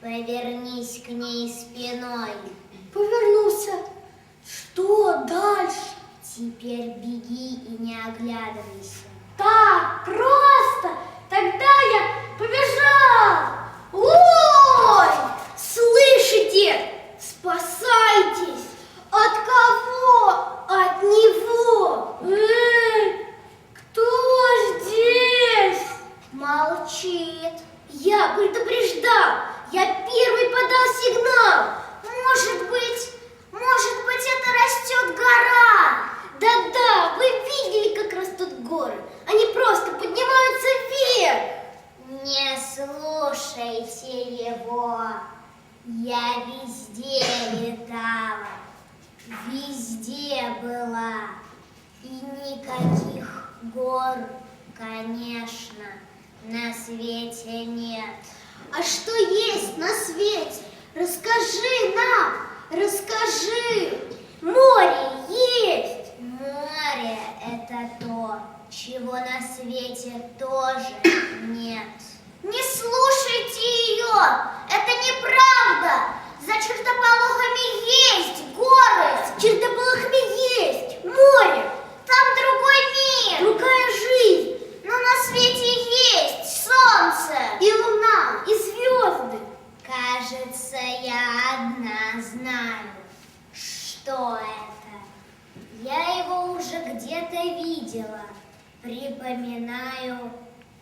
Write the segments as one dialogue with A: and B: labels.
A: Повернись к ней спиной.
B: Повернулся. Что дальше?
A: Теперь беги и не оглядывайся.
B: Так просто? Тогда я побежал. Ой! Слышите? Спасайтесь! От кого? От него! Кто здесь?
A: Молчит.
B: Я предупреждал! Я первый подал сигнал!
A: Может быть, это растет гора?
B: Да-да, вы видели, как растут горы. Они просто поднимаются вверх.
A: Не слушайте его. Я везде летала, везде была. И никаких гор, конечно, на свете нет.
B: А что есть на свете? Расскажи нам, расскажи. Море есть.
A: Море – это то, чего на свете тоже нет.
B: Не слушайте ее, это неправда. За чертополохами есть горы. За чертополохами есть море.
A: Там другой мир,
B: Другая жизнь.
A: но на свете есть солнце
B: И луна, и звезды.
A: Кажется, я одна знаю, что это. Я его уже где-то видела. Припоминаю,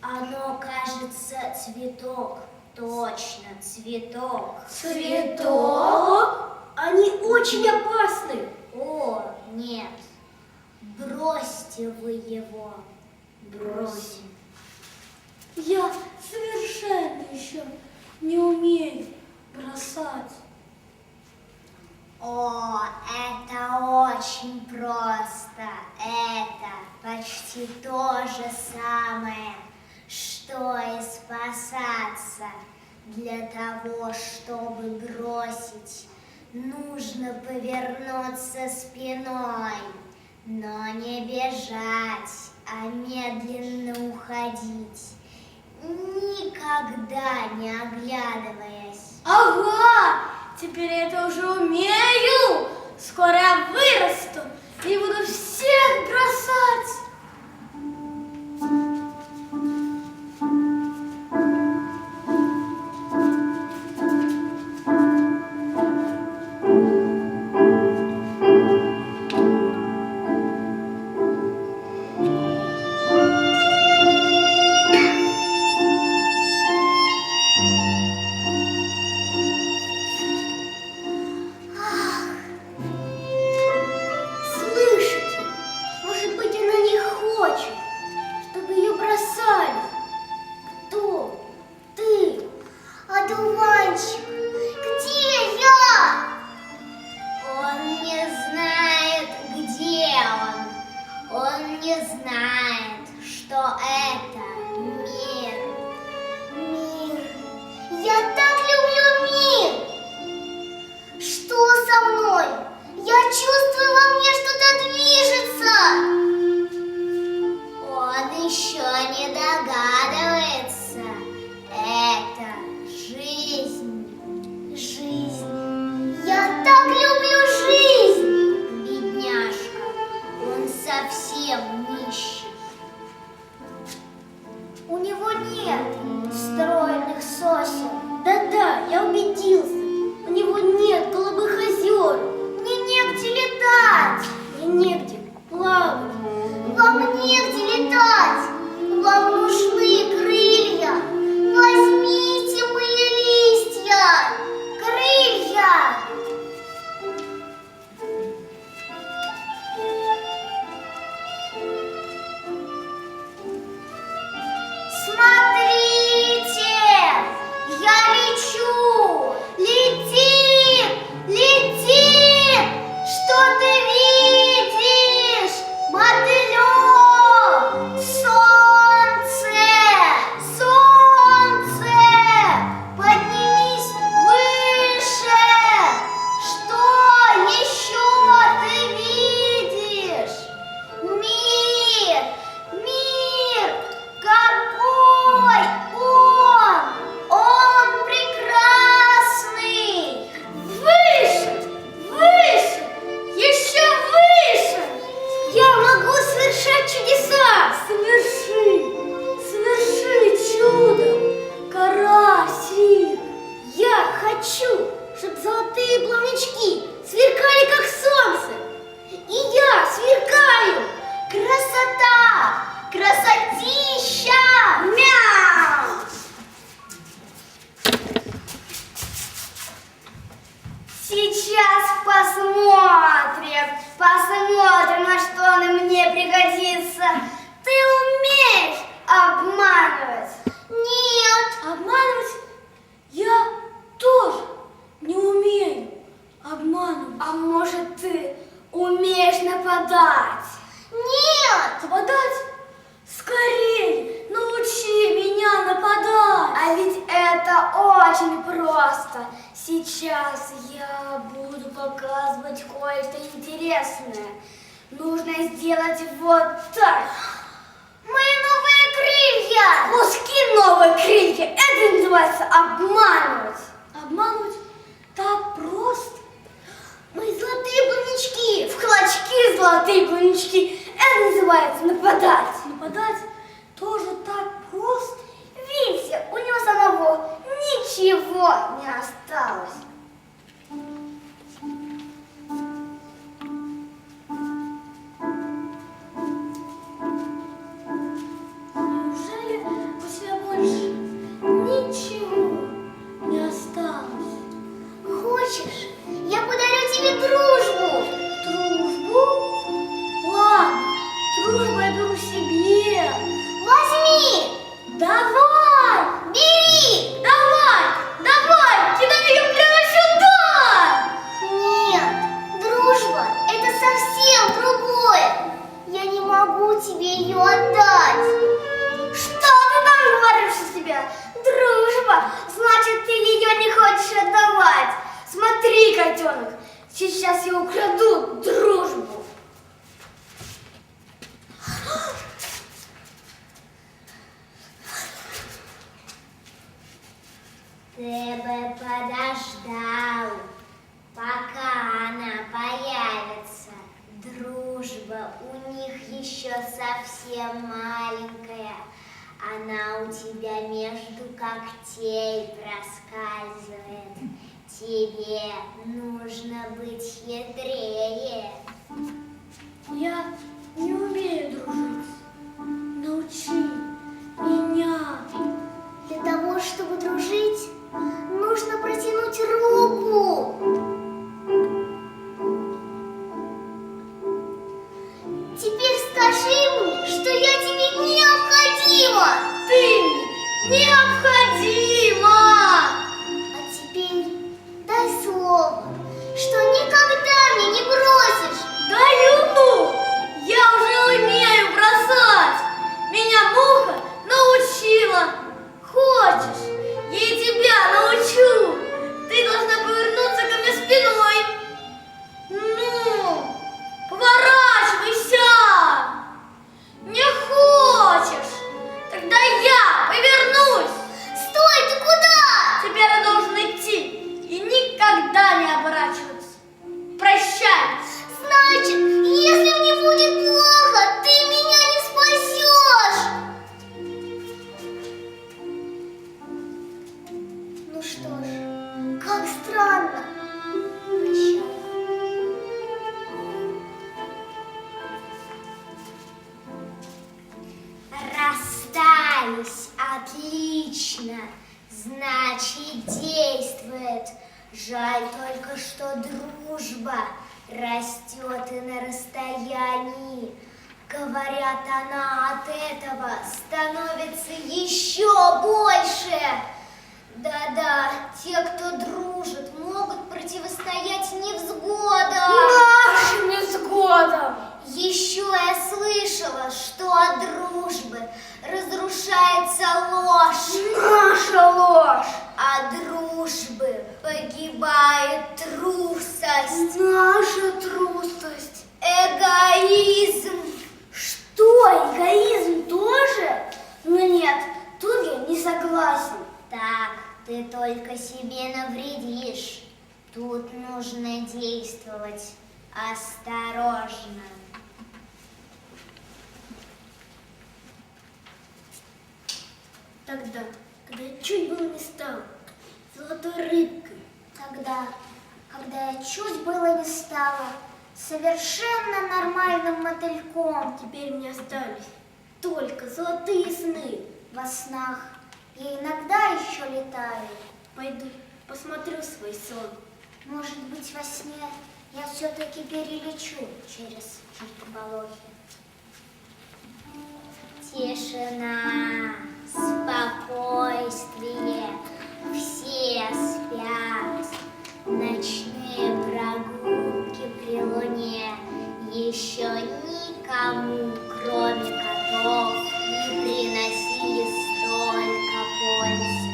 A: оно, кажется, цветок. Точно, цветок.
B: Цветок? Они очень опасны.
A: О, нет. Бросьте вы его.
B: Бросим. Я совершенно еще не умею бросать.
A: О, это очень просто. Это почти то же самое, что и спасаться. Для того, чтобы бросить, нужно повернуться спиной, но не бежать, а медленно уходить, никогда не оглядываясь.
B: Ага, теперь я это уже умею. Скоро я вырасту и буду всех бросать. Слышите? Может быть, она не хочет, чтобы ее бросали. Кто? Ты?
A: Одуванчик, где я? Он не знает, где он. Он не знает, что это мир. Мир. Я так люблю мир. Что со мной? Я чувствую, во мне что-то движется. Он еще не догадывается. Это жизнь. Жизнь. Я так люблю жизнь. Бедняжка. Он совсем нищий.
B: У него нет стройных сосен. Да-да, я убедился. У него нет голубых озер.
A: Мне негде летать.
B: Мне негде плавать.
A: Вам негде летать. Вам нужны крылья. Возьмите мои листья. Крылья. Смотрите, я лечу. Лети, лети. Что ты видишь? Мотылек. Солнце. Солнце. Поднимись выше. Что еще ты видишь? Мир. Мир. Какой он! Он прекрасный!
B: Выше! Выше! Еще выше! Я могу совершать чудеса! Соверши чудо! Карасик! Я хочу, чтобы золотые плавнички сверкали, как солнце! И я сверкаю!
A: Красота! Красотища! Мяу! Сейчас посмотрим, на что она мне пригодится. Ты умеешь обманывать? Нет.
B: Обманывать я тоже не умею обманывать.
A: А может, ты умеешь нападать? Нет.
B: Нападать? Скорей, научи меня нападать.
A: А ведь это очень просто. Сейчас я буду показывать кое-что интересное. Нужно сделать вот так. Мои новые крылья!
B: Куски новые крылья. Это называется обманывать. Обманывать так просто.
A: Мои золотые плавнички, в клочки золотые плавнички. Это называется нападать.
B: Нападать тоже так просто.
A: Видите, у него самого ничего не осталось.
B: Неужели у тебя больше ничего не осталось?
A: Хочешь, я подарю тебе дружбу?
B: Дружбу? Ладно, дружбу я беру себе.
A: Возьми!
B: Давай!
A: Бери!
B: Давай! Давай! Кидай ее прямо Ты бы подождал, пока она появится. Дружба у них еще совсем маленькая. Она у тебя между когтей проскальзывает. Тебе нужно быть хитрее.
A: Я не умею дружить. Научи меня.
B: Для того, чтобы дружить, нужно протянуть руку. Теперь скажи мне, что я тебе необходима.
A: Ты мне необходима.
B: А теперь дай слово, что никогда меня не бросишь.
A: Даю, ну, я уже умею бросать. Меня муха научила. Хочешь, я и тебя научу. Ты должна повернуться ко мне спиной. Ну, поворачивайся. Не хочешь? Тогда я повернусь.
B: Стой, ты куда?
A: Теперь я должен идти и никогда не оборачиваться. Прощай.
B: Значит, если мне будет плохо, ты меня не спасешь. Ну что ж, как странно. Прощай. Расстались. Отлично. Значит, действует. Жаль только, что дружба растет и на расстоянии. Говорят, она от этого становится еще больше. Да-да, те, кто дружит, могут противостоять невзгодам.
A: Нашим невзгодам.
B: Еще я слышала, что от дружбы разрушается ложь.
A: Наша ложь.
B: От дружбы погибает трусость.
A: Наша трусость.
B: Эгоизм.
A: Что, эгоизм тоже? Ну нет, тут я не согласен.
B: Так, ты только себе навредишь. Тут нужно действовать осторожно.
A: Тогда, когда я чуть было не стал золотой рыбкой.
B: Когда я чуть было не стала совершенно нормальным мотыльком.
A: Теперь мне остались только золотые сны.
B: Во снах я иногда еще летаю.
A: Пойду посмотрю свой сон.
B: Может быть, во сне я все-таки перелечу через чертополохи. Тишина, спокойствие, все спят. Ночные прогулки при луне еще никому, кроме котов, не приносили столько пользы.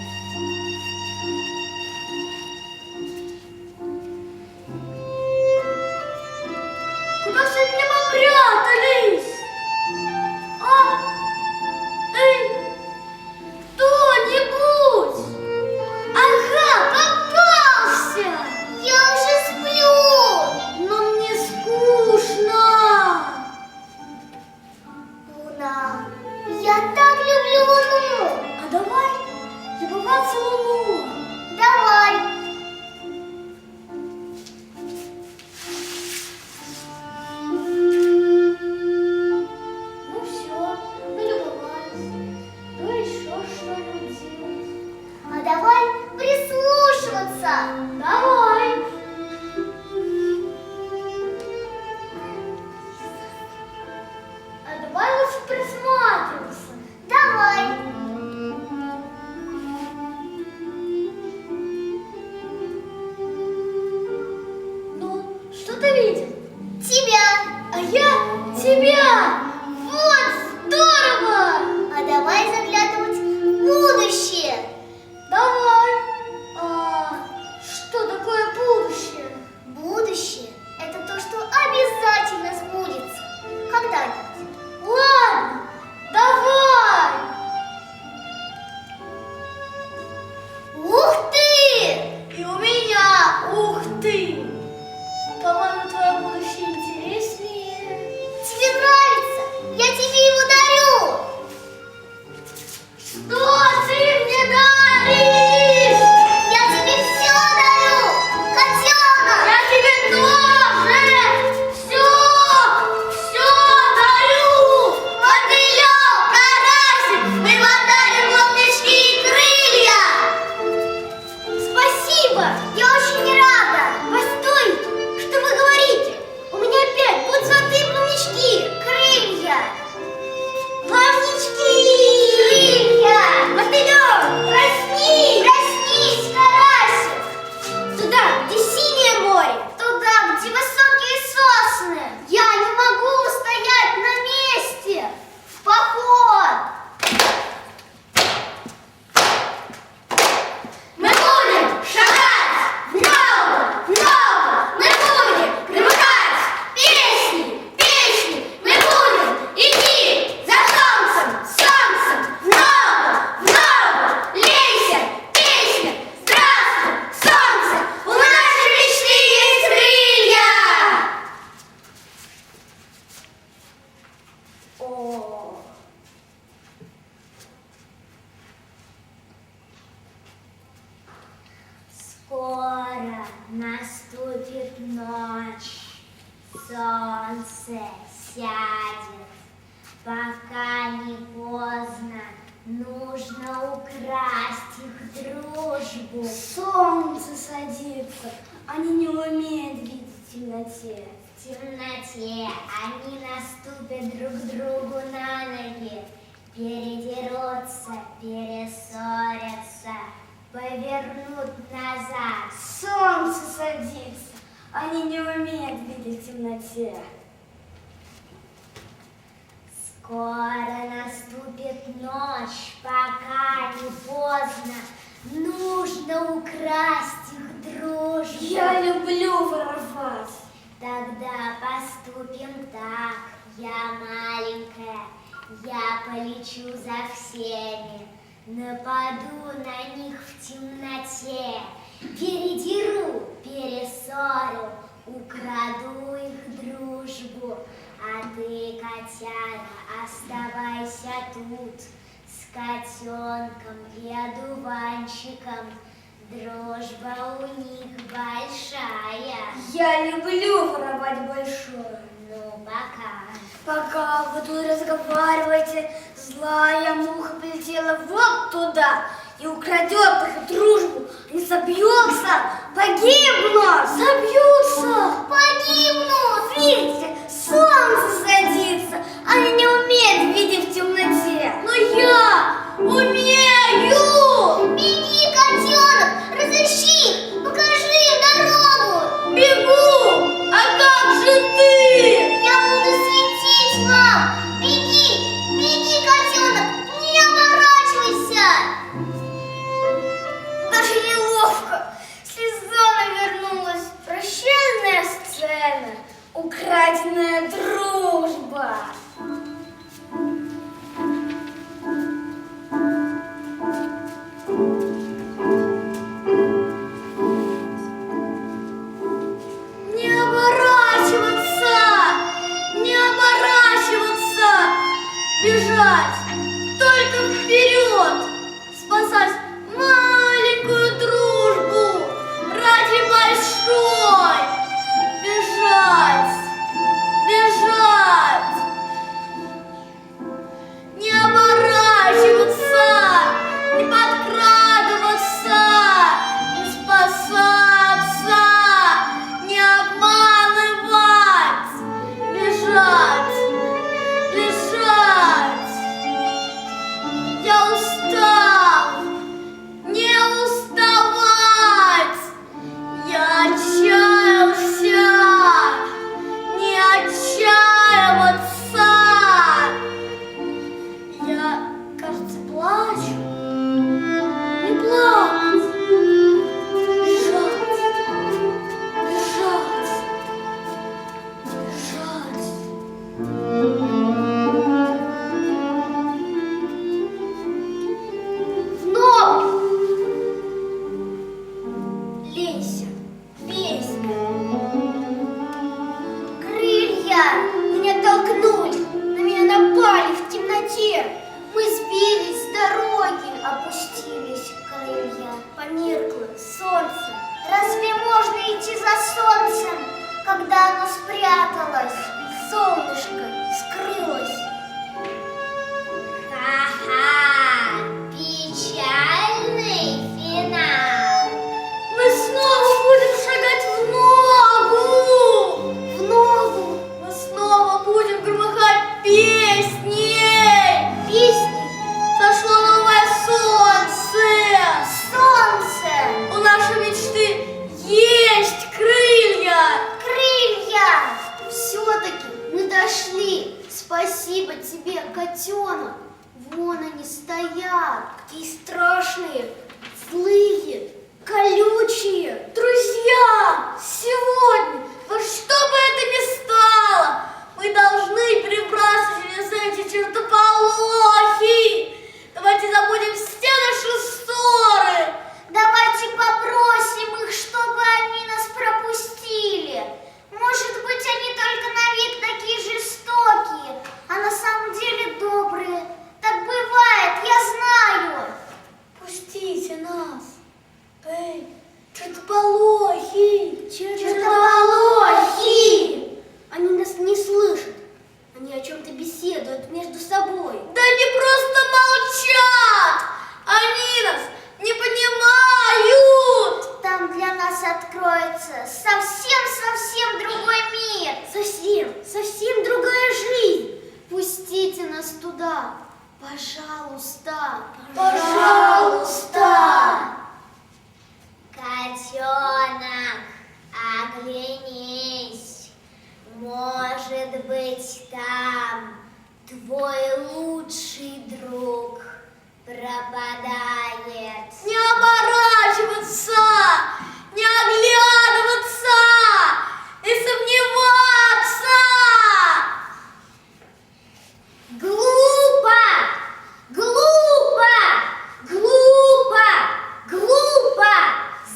A: Куда же от меня попрятались? А? Эй, кто-нибудь? Ага!
B: Спасибо! Я очень рада! Постойте! Что вы говорите? У меня опять будут золотые плавнички! Крылья! Плавнички! Крылья! Вот идем! Проснись! Проснись, карасик! Туда, где синее море! Туда, где высокие сосны! Я не могу стоять на месте! В поход!
A: Мы будем шагать в ногу, мы будем примыкать песни, мы будем идти за солнцем, в ногу, лейся, песня, здравствуй, солнце, у нашей мечты есть крылья.
B: О. Скоро наступит ночь, солнце сядет, пока не поздно, нужно украсть их дружбу. Солнце садится, они не умеют видеть в темноте. В темноте они наступят друг другу на ноги, передерутся, перессорятся, повернут назад. Солнце садится, они не умеют видеть в темноте. Скоро наступит ночь, пока не поздно, нужно украсть их дружбу. Я люблю воровать. Тогда поступим так, я маленькая, я полечу за всеми, нападу на них в темноте, передеру, перессорю, украду их дружбу. А ты, котяра, оставайся тут с котенком и одуванчиком. Дружба у них большая. Я люблю воровать большое. Ну, пока. Пока вы тут разговариваете, злая муха полетела вот туда и украдет их дружбу. Они собьются, погибнут. Собьются, погибнут. Видите, солнце садится, они не умеют видеть в темноте.
A: Но я умею!
B: Беги, котенок, разыщи их, покажи им дорогу.
A: Бегу! А как же ты?
B: Я буду светить вам. Беги, беги, котенок, не оборачивайся. Даже неловко. Слеза навернулась. Прощальная сцена. Украденная дружба.
A: Не оборачиваться! Не оборачиваться! Бежать! Только вперед! Спасать маленькую дружбу ради большой! Бежать! Бежать! Не оборачиваться! Не подкрадываться! Не спасаться! Не обманывать! Бежать! Бежать! Я устал! Не уставать! Я отчаялся! Не отчаиваться! Я, кажется, плачу. Не плакать. Бежать. Бежать. Бежать.
B: Вновь! Лейся, песня. Крылья меня толкнули, на меня напали в темноте. Мы сбились с дороги, опустились крылья. Померкло солнце. Разве можно идти за солнцем, когда оно спряталось? Солнышко скрылось. Ха-ха! Печальный финал.
A: Мы
B: какие страшные, злые, колючие.
A: Друзья, сегодня, во что бы это ни стало, мы должны перебраться через эти чертополохи. Давайте забудем все наши ссоры.
B: Давайте попросим их, чтобы они нас пропустили. Может быть, они только на вид такие жестокие, а на самом деле добрые. Так бывает, я знаю.
A: Пустите нас. Эй, чертополохи!
B: Чертополохи! Они нас не слышат. Они о чем-то беседуют между собой.
A: Да они просто молчат! Они нас не понимают!
B: Там для нас откроется совсем другой мир. Совсем другая жизнь. Пустите нас туда. Пожалуйста.
A: Пожалуйста.
B: Котенок, оглянись. Может быть, там твой лучший друг пропадает.
A: Не оборачиваться, не оглядываться, не сомневаться.
B: Глупо!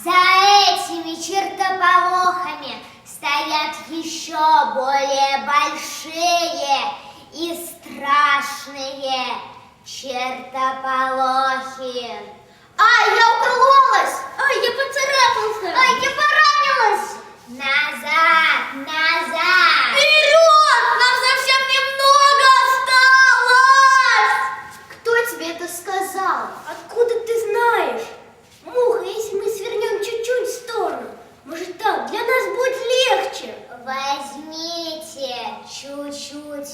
B: За этими чертополохами стоят еще более большие и страшные чертополохи. Ай, я укололась! Ай, я поцарапался! Ай, я поранилась! Назад!
A: Вперед! Нам совсем немного осталось!
B: Кто тебе это сказал? Откуда ты знаешь? Муха, если мы свернем чуть-чуть в сторону, может, так для нас будет легче? Возьмите чуть-чуть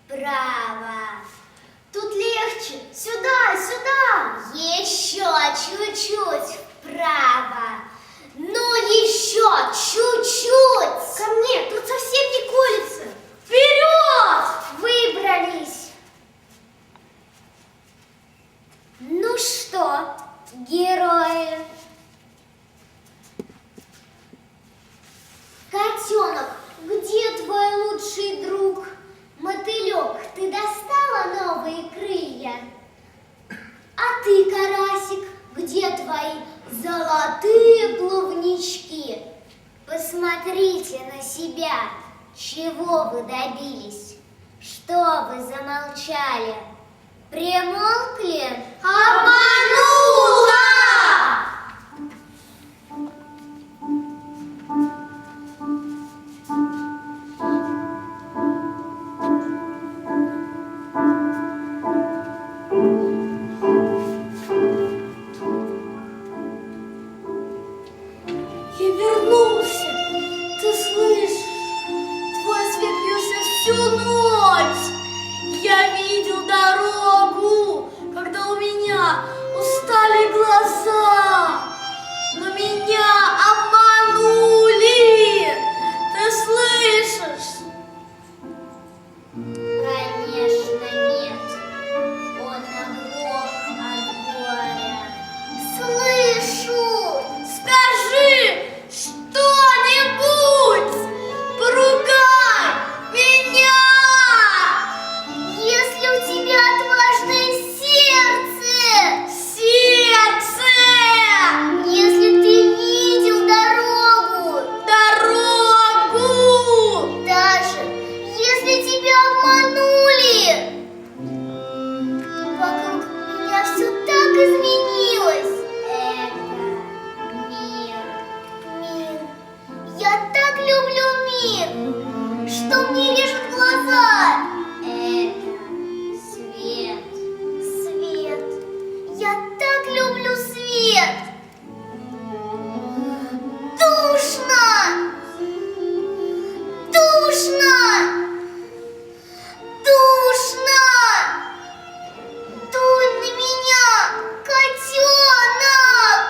B: вправо. Тут легче. Сюда. Еще чуть-чуть вправо. Ну, еще чуть-чуть. Ко мне, тут совсем не колется.
A: Вперед!
B: Выбрались. Ну что, герои? Котенок, где твой лучший друг? Мотылек, ты достала новые крылья? А ты, карасик, где твои золотые плавнички? Посмотрите на себя. Чего вы добились? Что вы замолчали? Примолкли?
A: Обманула! Я вернулся. Ты слышишь? Твой свет бился всю ночь. Я видел дорогу, когда у меня устали глаза. Но меня обманули. Ты слышишь?
B: Конечно, нет. Он оглох от горя. Слышу!
A: Скажи что-нибудь! Поругай меня!
B: Если у тебя отважное сердце!
A: Сердце!
B: Если ты видел дорогу!
A: Дорогу!
B: Даже если тебя обманули! Вокруг меня все так изменилось! Это мир. Я так люблю мир, что мне режет глаза! Это свет. Я так люблю свет! Душно! Дунь на меня, котенок!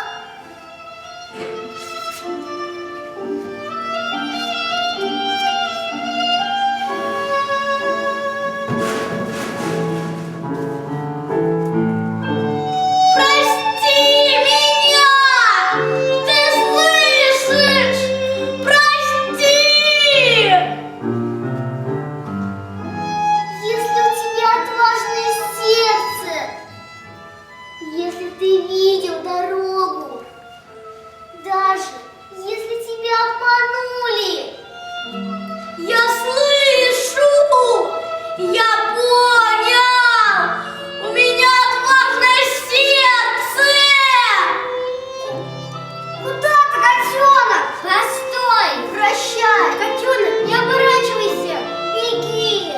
B: Постой! Прощай! Котенок, не оборачивайся! Беги!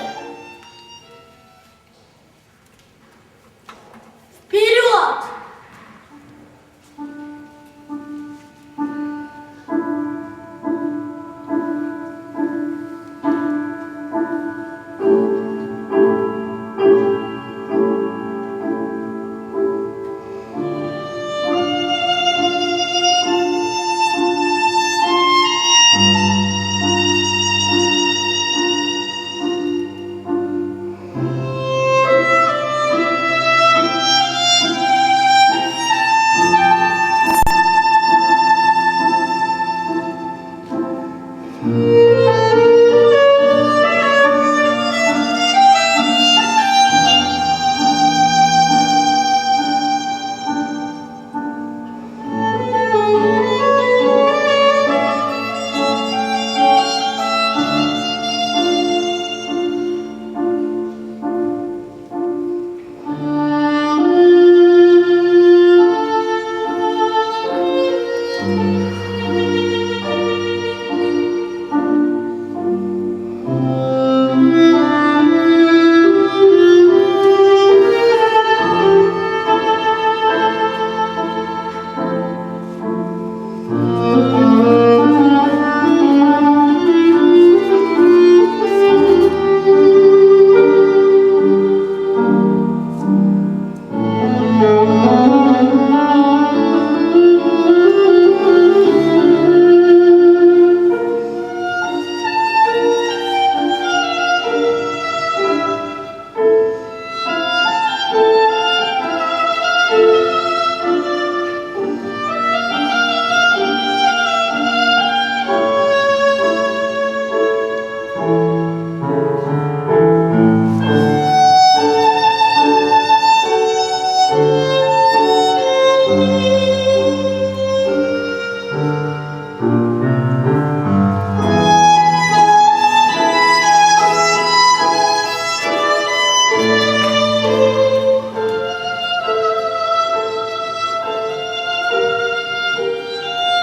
A: Вперед!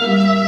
B: Thank you.